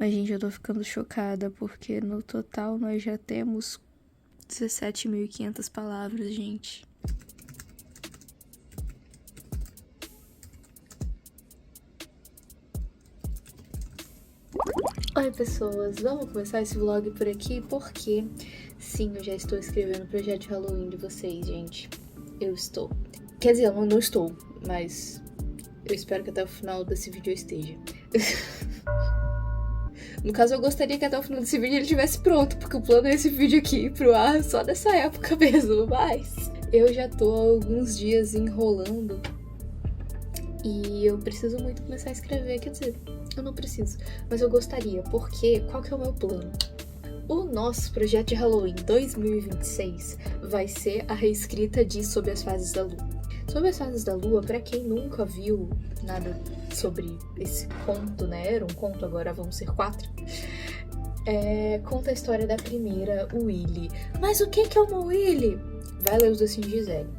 Mas, gente, eu tô ficando chocada, porque no total nós já temos 17.500 palavras, gente. Oi, pessoas! Vamos começar esse vlog por aqui, porque sim, eu já estou escrevendo o projeto de Halloween de vocês, gente. Eu estou. Quer dizer, eu não estou, mas eu espero que até o final desse vídeo eu esteja. No caso, eu gostaria que até o final desse vídeo ele estivesse pronto, porque o plano é esse vídeo aqui ir pro ar só dessa época mesmo, mas eu já tô há alguns dias enrolando e eu preciso muito começar a escrever, quer dizer, eu não preciso, mas eu gostaria, porque qual que é o meu plano? O nosso projeto de Halloween 2026 vai ser a reescrita de Sob as Fases da Lua. Sob as Fases da Lua, pra quem nunca viu nada sobre esse conto, né? Era um conto, agora vão ser 4. Conta a história da primeira Willy. Mas o que é uma Willy? Vai ler os docinhos de Gisele.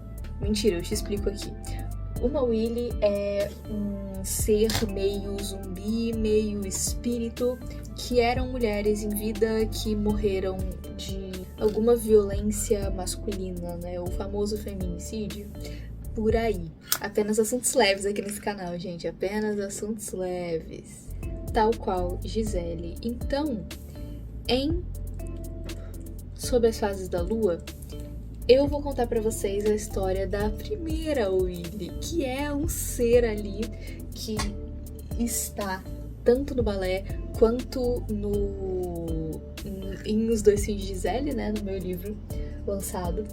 Mentira, eu te explico aqui. Uma Willy é um ser meio zumbi, meio espírito, que eram mulheres em vida que morreram de alguma violência masculina, né? O famoso feminicídio. Por aí. Apenas assuntos leves aqui nesse canal, gente. Apenas assuntos leves. Tal qual Gisele. Então, Sob as Fases da Lua, eu vou contar pra vocês a história da primeira Willy, que é um ser ali que está tanto no balé quanto em Os Docinhos de Gisele, né, no meu livro lançado.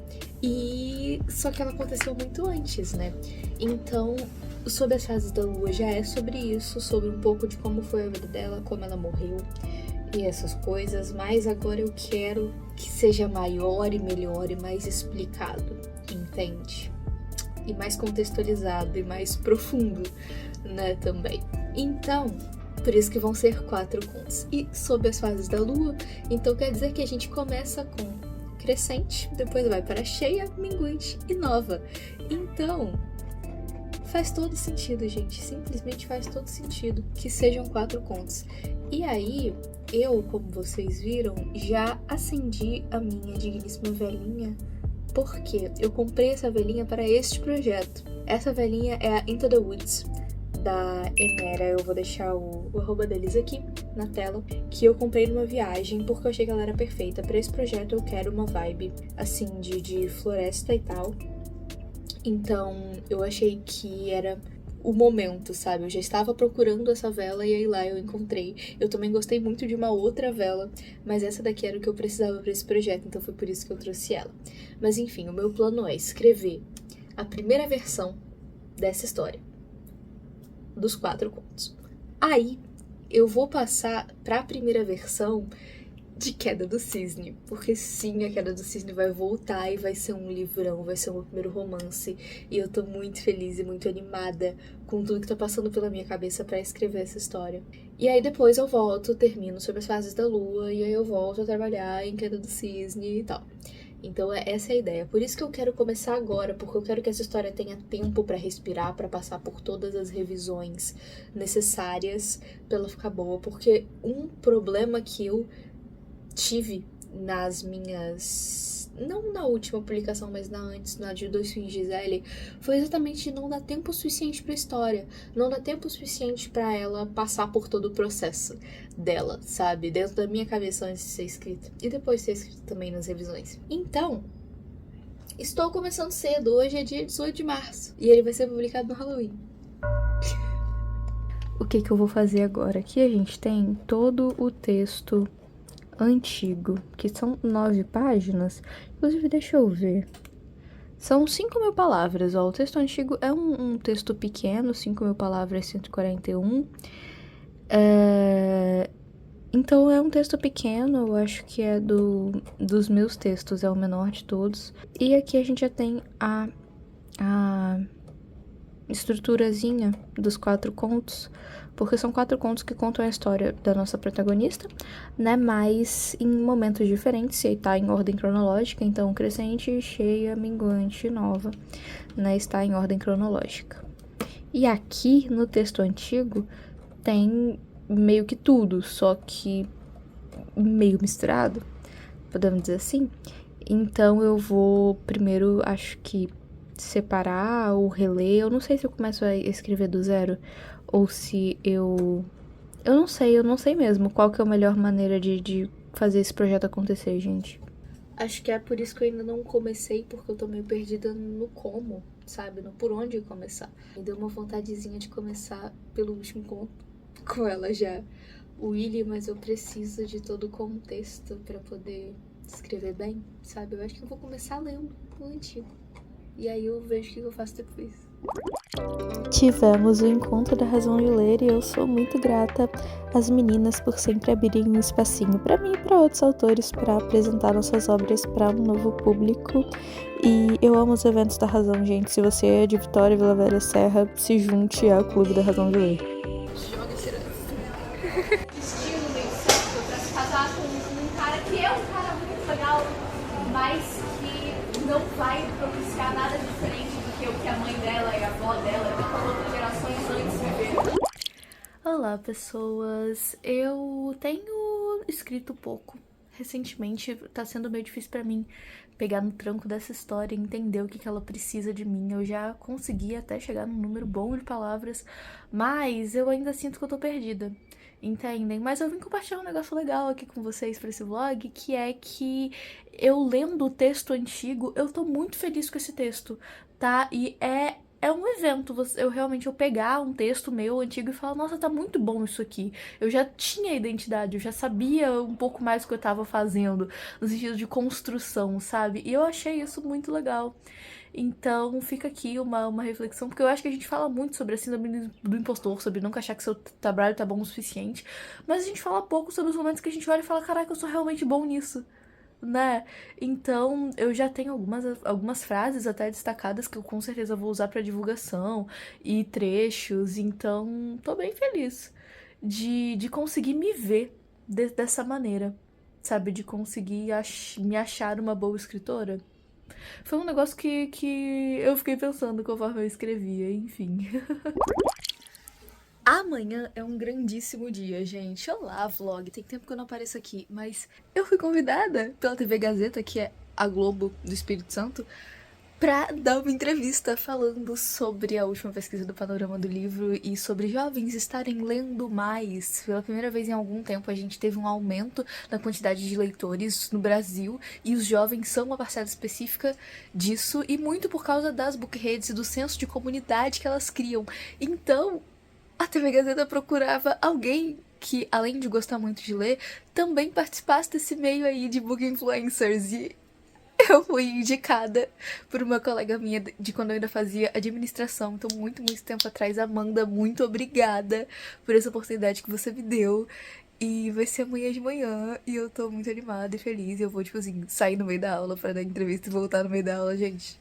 E só que ela aconteceu muito antes, né? Então, Sob as Fases da Lua já é sobre isso, sobre um pouco de como foi a vida dela, como ela morreu e essas coisas, mas agora eu quero que seja maior e melhor e mais explicado, entende? E mais contextualizado e mais profundo, né, também. Então, por isso que vão ser 4 contos. E Sob as Fases da Lua, então quer dizer que a gente começa com crescente, depois vai para cheia, minguante e nova. Então, faz todo sentido, gente. Simplesmente faz todo sentido que sejam 4 contos. E aí, eu, como vocês viram, já acendi a minha digníssima velhinha, porque eu comprei essa velhinha para este projeto. Essa velhinha é a Into the Woods, da Emera. Eu vou deixar o arroba deles aqui na tela, que eu comprei numa viagem porque eu achei que ela era perfeita para esse projeto. Eu quero uma vibe assim de floresta e tal, então eu achei que era o momento, sabe? Eu já estava procurando essa vela e aí lá eu encontrei. Eu também gostei muito de uma outra vela, mas essa daqui era o que eu precisava para esse projeto, então foi por isso que eu trouxe ela. Mas enfim, o meu plano é escrever a primeira versão dessa história, dos 4 contos. Aí eu vou passar para a primeira versão de Queda do Cisne, porque sim, a Queda do Cisne vai voltar e vai ser um livrão, vai ser o meu primeiro romance, e eu tô muito feliz e muito animada com tudo que tá passando pela minha cabeça pra escrever essa história. E aí depois eu volto, termino Sob as Fases da Lua, e aí eu volto a trabalhar em Queda do Cisne e tal. Então essa é a ideia. Por isso que eu quero começar agora, porque eu quero que essa história tenha tempo pra respirar, pra passar por todas as revisões necessárias pra ela ficar boa, porque um problema que eu tive nas minhas... não na última publicação, mas na antes, na de Docinhos de Gisele, foi exatamente não dar tempo suficiente pra história. Não dá tempo suficiente pra ela passar por todo o processo dela, sabe? Dentro da minha cabeça antes de ser escrita. E depois de ser escrita também nas revisões. Então, estou começando cedo. Hoje é dia 18 de março. E ele vai ser publicado no Halloween. O que eu vou fazer agora? Aqui a gente tem todo o texto antigo, que são 9 páginas. Inclusive, deixa eu ver. São 5.000 palavras, ó. O texto antigo é um texto pequeno, 5.000 palavras, 141. Então, é um texto pequeno, eu acho que é dos meus textos, é o menor de todos. E aqui a gente já tem a estruturazinha dos 4 contos, porque são 4 contos que contam a história da nossa protagonista, né, mas em momentos diferentes, e tá em ordem cronológica, então crescente, cheia, minguante, nova, né, está em ordem cronológica. E aqui, no texto antigo, tem meio que tudo, só que meio misturado, podemos dizer assim. Então eu vou primeiro, acho que separar ou reler. Eu não sei se eu começo a escrever do zero ou se eu não sei mesmo qual que é a melhor maneira de fazer esse projeto acontecer, gente. Acho que é por isso que eu ainda não comecei, porque eu tô meio perdida no como, sabe? No por onde começar. Me deu uma vontadezinha de começar pelo último conto com ela já, o Willy, mas eu preciso de todo o contexto pra poder escrever bem, sabe? Eu acho que eu vou começar lendo o antigo. E aí eu vejo o que eu faço depois. Tivemos o encontro da Razão de Ler e eu sou muito grata às meninas por sempre abrirem um espacinho para mim e para outros autores para apresentar nossas obras para um novo público. E eu amo os eventos da Razão, gente. Se você é de Vitória, Vila Velha, Serra, se junte ao Clube da Razão de Ler. Joga esse destino meio certo pra se casar com um cara que é um cara muito legal, mas que não vai propiciar nada diferente do que o que a mãe dela e a avó dela e outras gerações antes viveram. Olá, pessoas. Eu tenho escrito pouco. Recentemente tá sendo meio difícil pra mim pegar no tranco dessa história e entender o que ela precisa de mim. Eu já consegui até chegar num número bom de palavras, mas eu ainda sinto que eu tô perdida. Entendem? Mas eu vim compartilhar um negócio legal aqui com vocês pra esse vlog, que é que eu lendo o texto antigo, eu tô muito feliz com esse texto, tá? E é um evento, eu pegar um texto meu antigo e falar, nossa, tá muito bom isso aqui. Eu já tinha identidade, eu já sabia um pouco mais o que eu tava fazendo, no sentido de construção, sabe? E eu achei isso muito legal. Então fica aqui uma reflexão, porque eu acho que a gente fala muito sobre a síndrome do impostor, sobre nunca achar que seu trabalho tá bom o suficiente, mas a gente fala pouco sobre os momentos que a gente olha e fala, caraca, eu sou realmente bom nisso, né? Então eu já tenho algumas frases até destacadas que eu com certeza vou usar pra divulgação e trechos, então tô bem feliz de conseguir me ver dessa maneira, sabe? De conseguir me achar uma boa escritora. Foi um negócio que eu fiquei pensando conforme eu escrevia, enfim. Amanhã é um grandíssimo dia, gente. Olá, vlog. Tem tempo que eu não apareço aqui, mas eu fui convidada pela TV Gazeta, que é a Globo do Espírito Santo, pra dar uma entrevista falando sobre a última pesquisa do Panorama do Livro e sobre jovens estarem lendo mais. Pela primeira vez em algum tempo a gente teve um aumento na quantidade de leitores no Brasil e os jovens são uma parcela específica disso e muito por causa das bookreads e do senso de comunidade que elas criam. Então, a TV Gazeta procurava alguém que, além de gostar muito de ler, também participasse desse meio aí de book influencers e eu fui indicada por uma colega minha de quando eu ainda fazia administração. Então, muito tempo atrás. Amanda, muito obrigada por essa oportunidade que você me deu. E vai ser amanhã de manhã. E eu tô muito animada e feliz. E eu vou, tipo assim, sair no meio da aula pra dar entrevista e voltar no meio da aula, gente.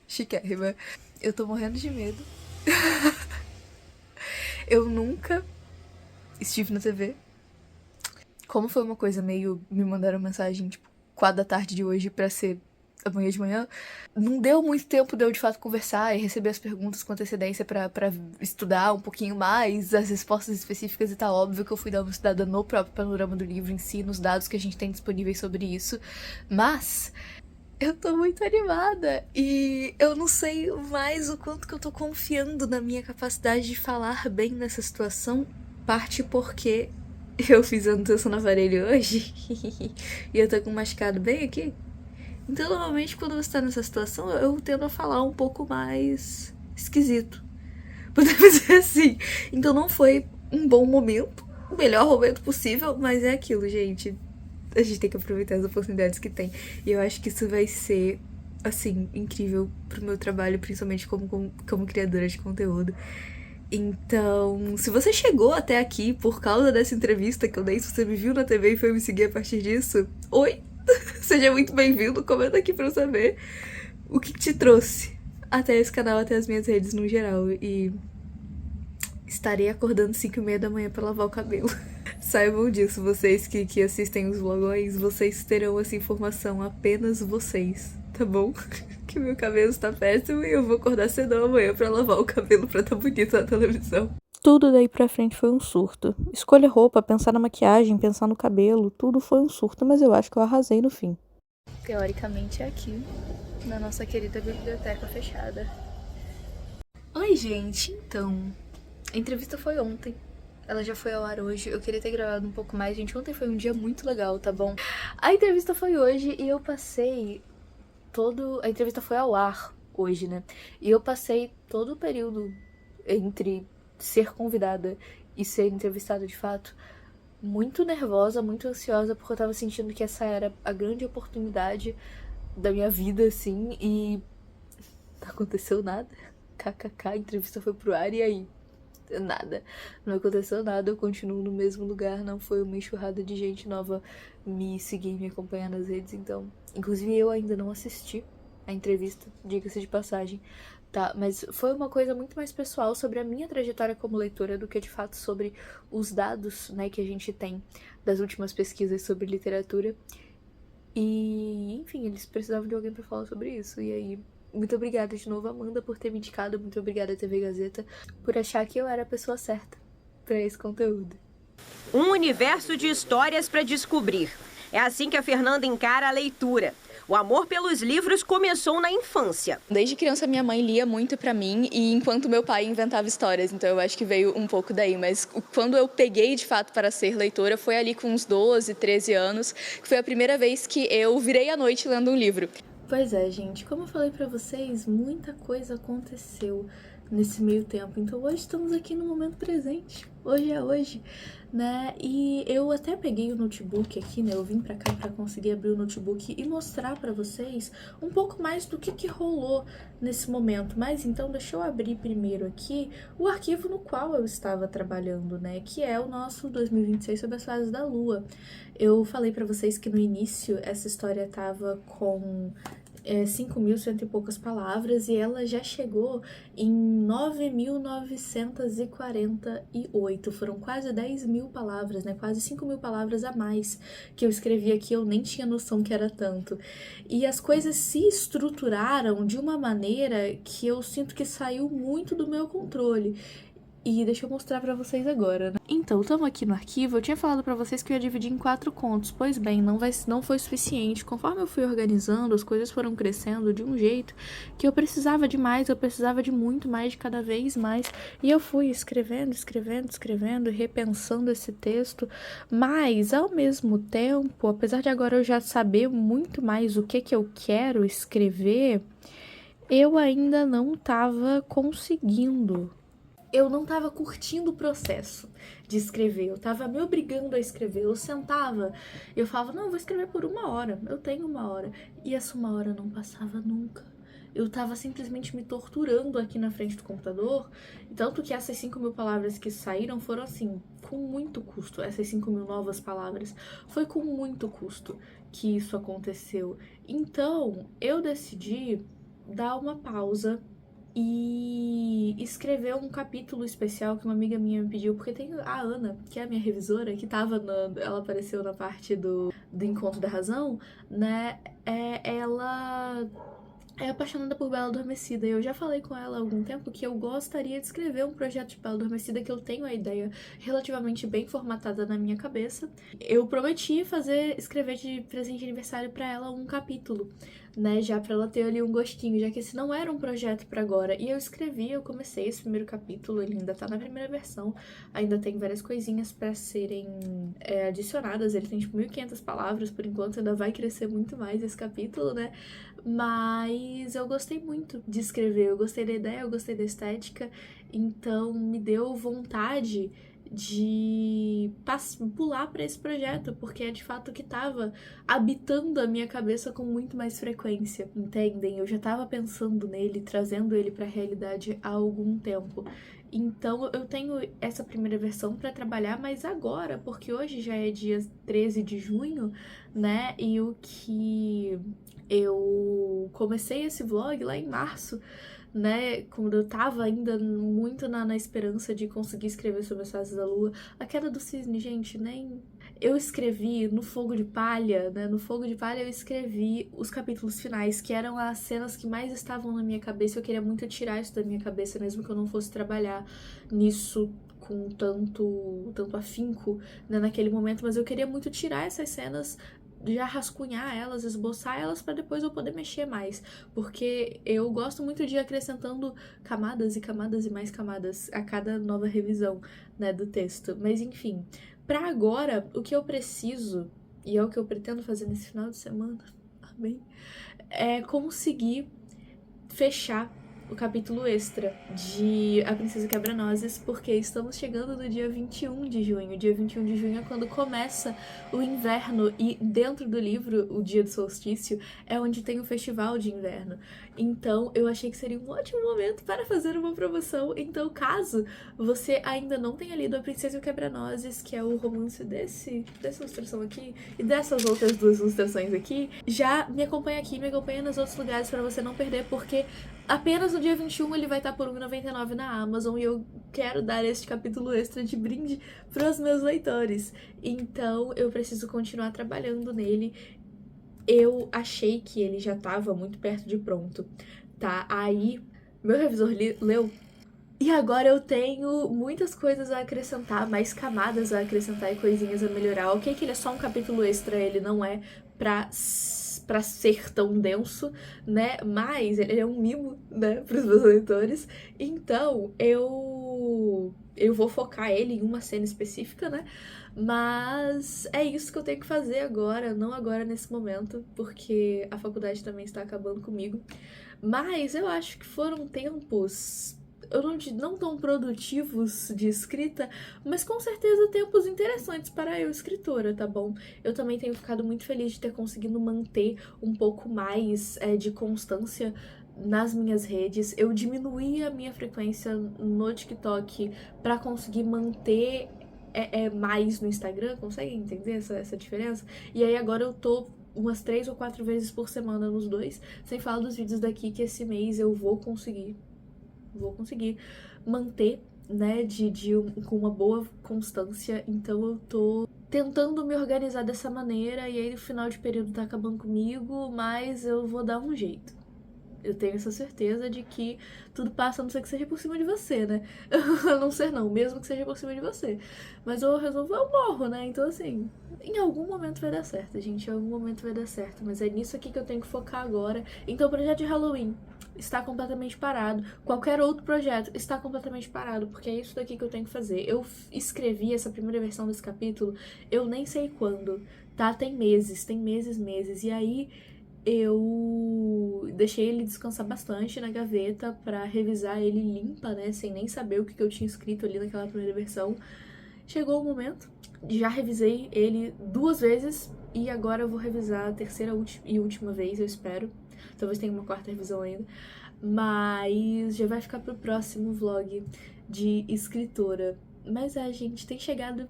Chiquérrima. Eu tô morrendo de medo. Eu nunca estive na TV. Como foi uma coisa meio... Me mandaram mensagem, tipo, 4 da tarde de hoje pra ser amanhã de manhã, não deu muito tempo de eu de fato conversar e receber as perguntas com antecedência pra estudar um pouquinho mais as respostas específicas e tá óbvio que eu fui dar uma estudada no próprio panorama do livro em si, nos dados que a gente tem disponíveis sobre isso, mas eu tô muito animada e eu não sei mais o quanto que eu tô confiando na minha capacidade de falar bem nessa situação, parte porque eu fiz anotação no aparelho hoje e eu tô com um machucado bem aqui. Então, normalmente, quando você tá nessa situação, eu tendo a falar um pouco mais esquisito. Podemos dizer assim. Então, não foi um bom momento, o melhor momento possível, mas é aquilo, gente. A gente tem que aproveitar as oportunidades que tem. E eu acho que isso vai ser, assim, incrível pro meu trabalho, principalmente como criadora de conteúdo. Então, se você chegou até aqui por causa dessa entrevista que eu dei, se você me viu na TV e foi me seguir a partir disso, oi! Seja muito bem-vindo, comenta aqui pra eu saber o que te trouxe até esse canal, até as minhas redes no geral. E estarei acordando 5h30 da manhã pra lavar o cabelo. Saibam disso, vocês que assistem os vlogões, vocês terão essa informação, apenas vocês, tá bom? Que meu cabelo está péssimo e eu vou acordar cedo amanhã pra lavar o cabelo pra tá bonito na televisão. tudo daí pra frente foi um surto. Escolher roupa, pensar na maquiagem, pensar no cabelo, tudo foi um surto, mas eu acho que eu arrasei no fim. Teoricamente é aqui, na nossa querida biblioteca fechada. Oi, gente, então, a entrevista foi ontem. Ela já foi ao ar hoje. Eu queria ter gravado um pouco mais, gente. Ontem foi um dia muito legal, tá bom? A entrevista foi hoje e eu passei todo... A entrevista foi ao ar hoje, né? E eu passei todo o período entre ser convidada e ser entrevistada de fato muito nervosa, muito ansiosa, porque eu tava sentindo que essa era a grande oportunidade da minha vida, assim, e não aconteceu nada. KKK, a entrevista foi pro ar e aí? Nada. Não aconteceu nada, eu continuo no mesmo lugar, não foi uma enxurrada de gente nova me seguir, me acompanhar nas redes, então. Inclusive eu ainda não assisti a entrevista, diga-se de passagem, tá? Mas foi uma coisa muito mais pessoal sobre a minha trajetória como leitora do que de fato sobre os dados, né, que a gente tem das últimas pesquisas sobre literatura. E, enfim, eles precisavam de alguém pra falar sobre isso, e aí. Muito obrigada de novo, Amanda, por ter me indicado. Muito obrigada, TV Gazeta, por achar que eu era a pessoa certa para esse conteúdo. Um universo de histórias para descobrir. É assim que a Fernanda encara a leitura. O amor pelos livros começou na infância. Desde criança, minha mãe lia muito pra mim, e enquanto meu pai inventava histórias, então eu acho que veio um pouco daí. Mas quando eu peguei, de fato, para ser leitora, foi ali com uns 12, 13 anos, que foi a primeira vez que eu virei à noite lendo um livro. Pois é, gente, como eu falei pra vocês, muita coisa aconteceu nesse meio tempo. Então hoje estamos aqui no momento presente. Hoje é hoje, né? E eu até peguei o notebook aqui, né? Eu vim pra cá pra conseguir abrir o notebook e mostrar pra vocês um pouco mais do que rolou nesse momento. Mas então deixa eu abrir primeiro aqui o arquivo no qual eu estava trabalhando, né? Que é o nosso 2026 sobre as fases da Lua. Eu falei pra vocês que no início essa história tava com 5.100 e poucas palavras e ela já chegou em 9.948. Foram quase 10.000 palavras, né? Quase 5.000 palavras a mais que eu escrevi aqui. Eu nem tinha noção que era tanto. E as coisas se estruturaram de uma maneira que eu sinto que saiu muito do meu controle. E deixa eu mostrar pra vocês agora, né? Então, estamos aqui no arquivo. Eu tinha falado pra vocês que eu ia dividir em 4 contos. Pois bem, não foi suficiente. Conforme eu fui organizando, as coisas foram crescendo de um jeito que eu precisava de mais, eu precisava de muito mais, de cada vez mais. E eu fui escrevendo, repensando esse texto. Mas, ao mesmo tempo, apesar de agora eu já saber muito mais o que eu quero escrever, eu ainda não estava conseguindo. Eu não tava curtindo o processo de escrever, eu tava me obrigando a escrever. Eu sentava e eu falava, não, eu vou escrever por 1 hora, eu tenho 1 hora. E essa 1 hora não passava nunca. Eu tava simplesmente me torturando aqui na frente do computador. Tanto que essas 5.000 palavras que saíram foram assim, com muito custo. Essas 5.000 novas palavras, foi com muito custo que isso aconteceu. Então, eu decidi dar uma pausa e escrever um capítulo especial que uma amiga minha me pediu, porque tem a Ana, que é a minha revisora, que ela apareceu na parte do Encontro da Razão, né? Ela é apaixonada por Bela Adormecida, e eu já falei com ela há algum tempo que eu gostaria de escrever um projeto de Bela Adormecida, que eu tenho a ideia relativamente bem formatada na minha cabeça. Eu prometi escrever de presente de aniversário pra ela um capítulo, né, já pra ela ter ali um gostinho, já que esse não era um projeto pra agora. E eu comecei esse primeiro capítulo, ele ainda tá na primeira versão, ainda tem várias coisinhas pra serem adicionadas, ele tem tipo 1.500 palavras por enquanto, ainda vai crescer muito mais esse capítulo, né, mas eu gostei muito de escrever, eu gostei da ideia, eu gostei da estética, então me deu vontade de pular para esse projeto, porque é de fato que tava habitando a minha cabeça com muito mais frequência, entendem? Eu já tava pensando nele, trazendo ele para a realidade há algum tempo. Então eu tenho essa primeira versão para trabalhar, mas agora, porque hoje já é dia 13 de junho, né? E o que eu comecei esse vlog lá em março, né, quando eu tava ainda muito na esperança de conseguir escrever sobre as fases da Lua. A Queda do Cisne, gente, nem... Eu escrevi no Fogo de Palha, né, no Fogo de Palha eu escrevi os capítulos finais, que eram as cenas que mais estavam na minha cabeça. Eu queria muito tirar isso da minha cabeça, mesmo que eu não fosse trabalhar nisso com tanto afinco, né, naquele momento, mas eu queria muito tirar essas cenas, já rascunhar elas, esboçar elas para depois eu poder mexer mais, porque eu gosto muito de ir acrescentando camadas e camadas e mais camadas a cada nova revisão, né, do texto. Mas enfim, para agora, o que eu preciso, e é o que eu pretendo fazer nesse final de semana, amém, é conseguir fechar o capítulo extra de A Princesa Quebra-Nozes, porque estamos chegando no dia 21 de junho. Dia 21 de junho é quando começa o inverno e dentro do livro, o dia do solstício, é onde tem o festival de inverno. Então, eu achei que seria um ótimo momento para fazer uma promoção. Então, caso você ainda não tenha lido A Princesa e o Quebra-Nozes, que é o romance dessa ilustração aqui e dessas outras duas ilustrações aqui, já me acompanha aqui, me acompanha nos outros lugares para você não perder, porque apenas no dia 21 ele vai estar por R$1,99 na Amazon e eu quero dar este capítulo extra de brinde para os meus leitores. Então eu preciso continuar trabalhando nele. Eu achei que ele já estava muito perto de pronto, tá? Aí meu revisor leu e agora eu tenho muitas coisas a acrescentar, mais camadas a acrescentar e coisinhas a melhorar. Ok que ele é só um capítulo extra, ele não é pra ser tão denso, né? Mas ele é um mimo, né, pros meus leitores. Então, eu vou focar ele em uma cena específica, né? Mas é isso que eu tenho que fazer agora, não agora nesse momento, porque a faculdade também está acabando comigo. Mas eu acho que foram tempos não tão produtivos de escrita, mas com certeza tempos interessantes para eu, escritora, tá bom? Eu também tenho ficado muito feliz de ter conseguido manter um pouco mais de constância nas minhas redes. Eu diminuí a minha frequência no TikTok para conseguir manter mais no Instagram, consegue entender essa diferença? E aí agora eu tô umas 3 ou 4 vezes por semana nos dois, sem falar dos vídeos daqui, que esse mês eu vou conseguir manter, né, com uma boa constância. Então eu tô tentando me organizar dessa maneira, e aí o final de período tá acabando comigo, mas eu vou dar um jeito. Eu tenho essa certeza de que tudo passa, a não ser que seja por cima de você, né? A não ser não, mesmo que seja por cima de você. Mas eu resolvo, eu morro, né? Então assim, em algum momento vai dar certo, gente. Em algum momento vai dar certo. Mas é nisso aqui que eu tenho que focar agora. Então o projeto de Halloween está completamente parado. Qualquer outro projeto está completamente parado, porque é isso daqui que eu tenho que fazer. Eu escrevi essa primeira versão desse capítulo, eu nem sei quando, tá? Tem meses. E aí eu deixei ele descansar bastante na gaveta pra revisar ele limpa, né, sem nem saber o que eu tinha escrito ali naquela primeira versão. Chegou o momento, já revisei ele 2 vezes e agora eu vou revisar a terceira e última vez, eu espero. Talvez tenha uma 4ª revisão ainda, mas já vai ficar pro próximo vlog de escritora. Mas gente, tem chegado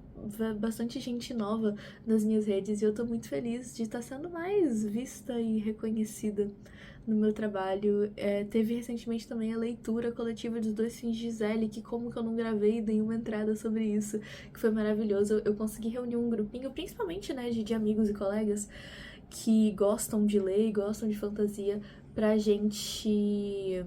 bastante gente nova nas minhas redes e eu tô muito feliz de estar sendo mais vista e reconhecida no meu trabalho. Teve recentemente também a leitura coletiva dos 2 fins de Gisele, que como que eu não gravei nenhuma entrada sobre isso, que foi maravilhoso. Eu consegui reunir um grupinho, principalmente, né, de amigos e colegas que gostam de ler e gostam de fantasia, pra gente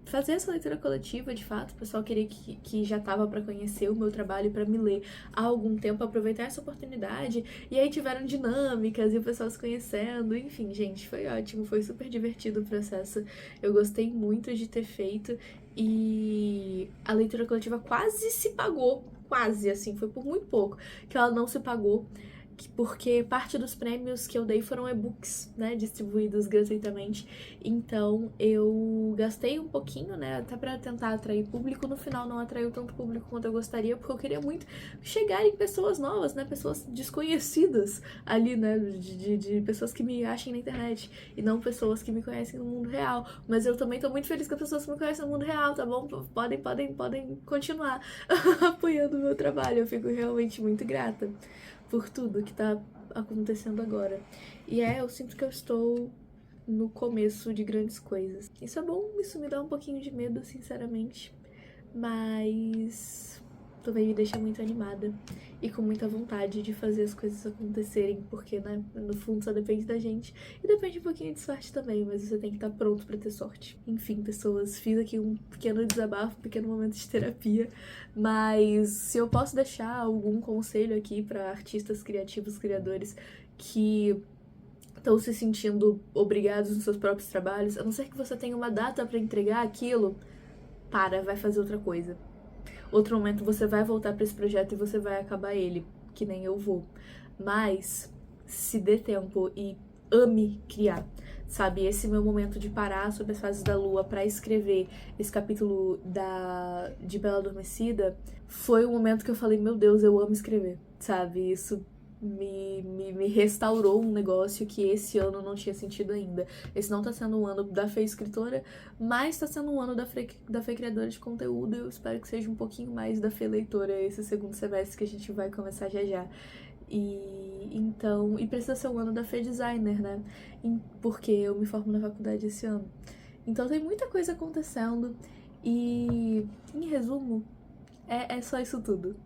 fazer essa leitura coletiva, de fato. O pessoal queria que já tava pra conhecer o meu trabalho, pra me ler há algum tempo, aproveitar essa oportunidade, e aí tiveram dinâmicas e o pessoal se conhecendo, enfim, gente, foi ótimo, foi super divertido o processo, eu gostei muito de ter feito, e a leitura coletiva quase se pagou, quase, assim, foi por muito pouco que ela não se pagou, porque parte dos prêmios que eu dei foram e-books, né, distribuídos gratuitamente. Então eu gastei um pouquinho, né, até pra tentar atrair público. No final não atraiu tanto público quanto eu gostaria, porque eu queria muito chegar em pessoas novas, né, pessoas desconhecidas ali, né, de pessoas que me achem na internet e não pessoas que me conhecem no mundo real. Mas eu também tô muito feliz com as pessoas que me conhecem no mundo real, tá bom? Podem continuar apoiando o meu trabalho. Eu fico realmente muito grata por tudo que tá acontecendo agora. E eu sinto que eu estou no começo de grandes coisas. Isso é bom, isso me dá um pouquinho de medo, sinceramente. Mas também me deixa muito animada e com muita vontade de fazer as coisas acontecerem, porque, né, no fundo só depende da gente e depende um pouquinho de sorte também, mas você tem que estar pronto pra ter sorte. Enfim, pessoas, fiz aqui um pequeno desabafo, um pequeno momento de terapia, mas se eu posso deixar algum conselho aqui pra artistas criativos, criadores que estão se sentindo obrigados nos seus próprios trabalhos, a não ser que você tenha uma data pra entregar aquilo, vai fazer outra coisa. Outro momento você vai voltar pra esse projeto e você vai acabar ele, que nem eu vou. Mas se dê tempo e ame criar, sabe? Esse meu momento de parar sobre as fases da lua pra escrever esse capítulo de Bela Adormecida foi um momento que eu falei, meu Deus, eu amo escrever, sabe? Isso me restaurou um negócio que esse ano não tinha sentido ainda. Esse não tá sendo um ano da Fê escritora, mas tá sendo um ano da Fê criadora de conteúdo. Eu espero que seja um pouquinho mais da Fê leitora esse segundo semestre que a gente vai começar já. E precisa ser um ano da Fê designer, né? Porque eu me formo na faculdade esse ano. Então tem muita coisa acontecendo e, em resumo, é só isso tudo.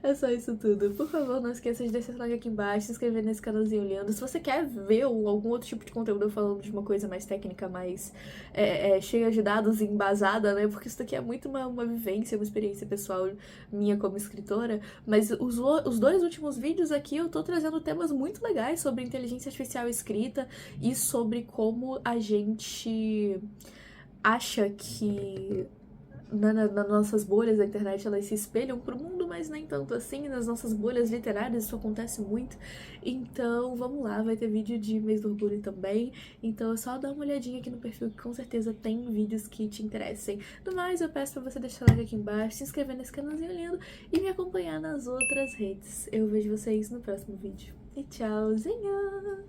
É só isso tudo. Por favor, não esqueça de deixar seu like aqui embaixo, se inscrever nesse canalzinho olhando. Se você quer ver algum outro tipo de conteúdo falando de uma coisa mais técnica, mais cheia de dados e embasada, né? Porque isso daqui é muito uma vivência, uma experiência pessoal minha como escritora. Mas os 2 últimos vídeos aqui eu tô trazendo temas muito legais sobre inteligência artificial escrita e sobre como a gente acha que nas nossas bolhas da internet elas se espelham pro mundo, mas nem tanto assim. Nas nossas bolhas literárias isso acontece muito. Então vamos lá, vai ter vídeo de mês do orgulho também, então é só dar uma olhadinha aqui no perfil que com certeza tem vídeos que te interessem. No mais, eu peço pra você deixar o like aqui embaixo, se inscrever nesse canalzinho lindo e me acompanhar nas outras redes. Eu vejo vocês no próximo vídeo e tchauzinho!